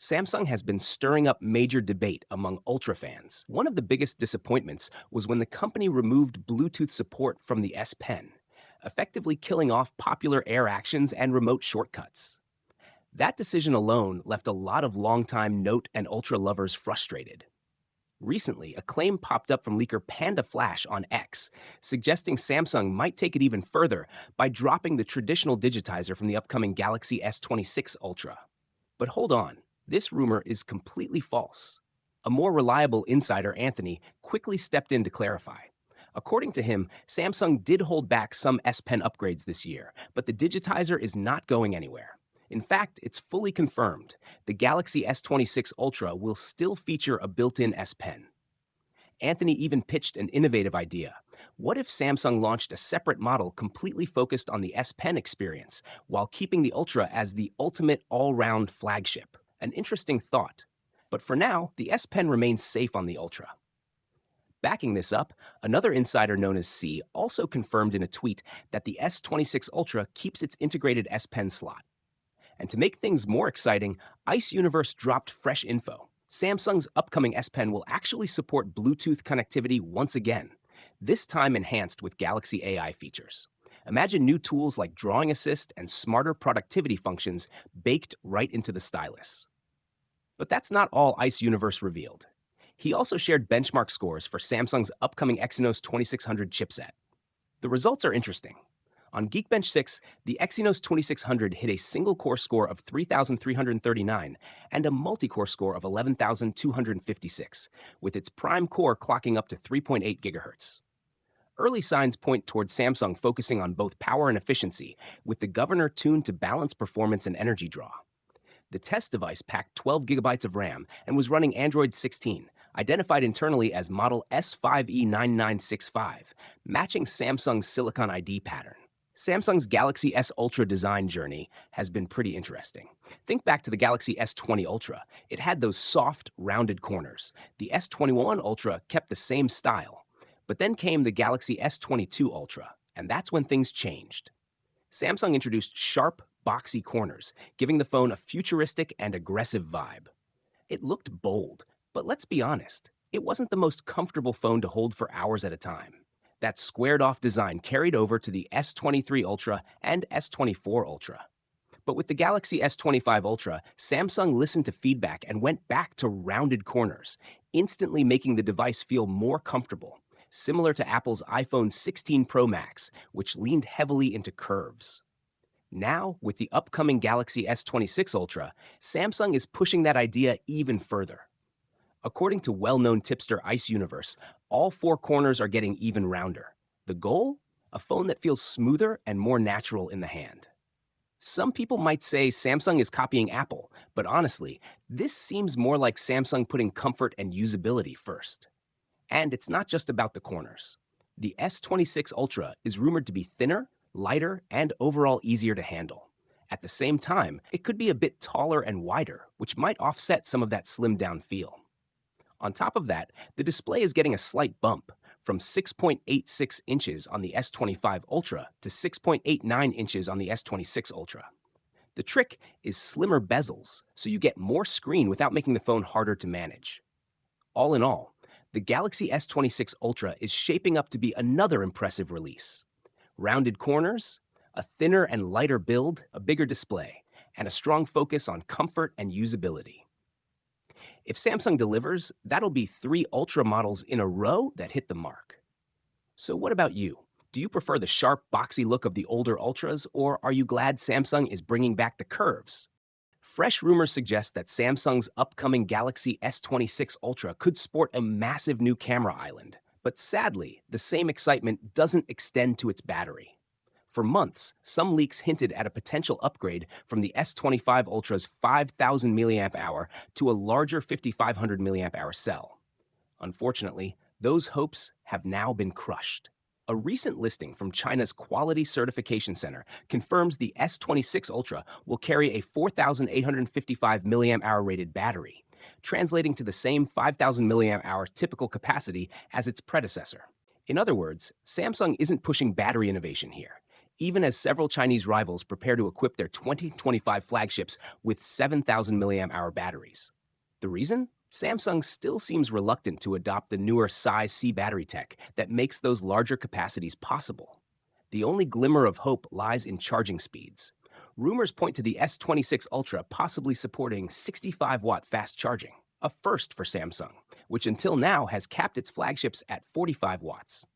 Samsung has been stirring up major debate among Ultra fans. One of the biggest disappointments was when the company removed Bluetooth support from the S Pen, effectively killing off popular air actions and remote shortcuts. That decision alone left a lot of longtime Note and Ultra lovers frustrated. Recently, a claim popped up from leaker Panda Flash on X, suggesting Samsung might take it even further by dropping the traditional digitizer from the upcoming Galaxy S26 Ultra. But hold on, this rumor is completely false. A more reliable insider, Anthony, quickly stepped in to clarify. According to him, Samsung did hold back some S Pen upgrades this year, but the digitizer is not going anywhere. In fact, it's fully confirmed. The Galaxy S26 Ultra will still feature a built-in S Pen. Anthony even pitched an innovative idea. What if Samsung launched a separate model completely focused on the S Pen experience, while keeping the Ultra as the ultimate all-round flagship? An interesting thought. But for now, the S Pen remains safe on the Ultra. Backing this up, another insider known as C also confirmed in a tweet that the S26 Ultra keeps its integrated S Pen slot. And to make things more exciting, Ice Universe dropped fresh info. Samsung's upcoming S Pen will actually support Bluetooth connectivity once again, this time enhanced with Galaxy AI features. Imagine new tools like Drawing Assist and smarter productivity functions baked right into the stylus. But that's not all Ice Universe revealed. He also shared benchmark scores for Samsung's upcoming Exynos 2600 chipset. The results are interesting. On Geekbench 6, the Exynos 2600 hit a single-core score of 3,339 and a multi-core score of 11,256, with its prime core clocking up to 3.8 GHz. Early signs point towards Samsung focusing on both power and efficiency, with the governor tuned to balance performance and energy draw. The test device packed 12 GB of RAM and was running Android 16, identified internally as model S5E9965, matching Samsung's Silicon ID pattern. Samsung's Galaxy S Ultra design journey has been pretty interesting. Think back to the Galaxy S20 Ultra. It had those soft, rounded corners. The S21 Ultra kept the same style. But then came the Galaxy S22 Ultra, and that's when things changed. Samsung introduced sharp, boxy corners, giving the phone a futuristic and aggressive vibe. It looked bold, but let's be honest, it wasn't the most comfortable phone to hold for hours at a time. That squared-off design carried over to the S23 Ultra and S24 Ultra. But with the Galaxy S25 Ultra, Samsung listened to feedback and went back to rounded corners, instantly making the device feel more comfortable, similar to Apple's iPhone 16 Pro Max, which leaned heavily into curves. Now, with the upcoming Galaxy S26 Ultra, Samsung is pushing that idea even further. According to well-known tipster Ice Universe, all four corners are getting even rounder. The goal? A phone that feels smoother and more natural in the hand. Some people might say Samsung is copying Apple, but honestly, this seems more like Samsung putting comfort and usability first. And it's not just about the corners. The S26 Ultra is rumored to be thinner, lighter, and overall easier to handle. At the same time, it could be a bit taller and wider, which might offset some of that slimmed-down feel. On top of that, the display is getting a slight bump, from 6.86 inches on the S25 Ultra to 6.89 inches on the S26 Ultra. The trick is slimmer bezels, so you get more screen without making the phone harder to manage. All in all, the Galaxy S26 Ultra is shaping up to be another impressive release. Rounded corners, a thinner and lighter build, a bigger display, and a strong focus on comfort and usability. If Samsung delivers, that'll be 3 Ultra models in a row that hit the mark. So what about you? Do you prefer the sharp, boxy look of the older Ultras, or are you glad Samsung is bringing back the curves? Fresh rumors suggest that Samsung's upcoming Galaxy S26 Ultra could sport a massive new camera island. But sadly, the same excitement doesn't extend to its battery. For months, some leaks hinted at a potential upgrade from the S25 Ultra's 5,000 mAh to a larger 5,500 mAh cell. Unfortunately, those hopes have now been crushed. A recent listing from China's Quality Certification Center confirms the S26 Ultra will carry a 4,855 mAh rated battery, translating to the same 5,000 mAh typical capacity as its predecessor. In other words, Samsung isn't pushing battery innovation here. even as several Chinese rivals prepare to equip their 2025 flagships with 7,000 milliamp hour batteries. The reason? Samsung still seems reluctant to adopt the newer size C battery tech that makes those larger capacities possible. The only glimmer of hope lies in charging speeds. Rumors point to the S26 Ultra possibly supporting 65-watt fast charging, a first for Samsung, which until now has capped its flagships at 45 watts.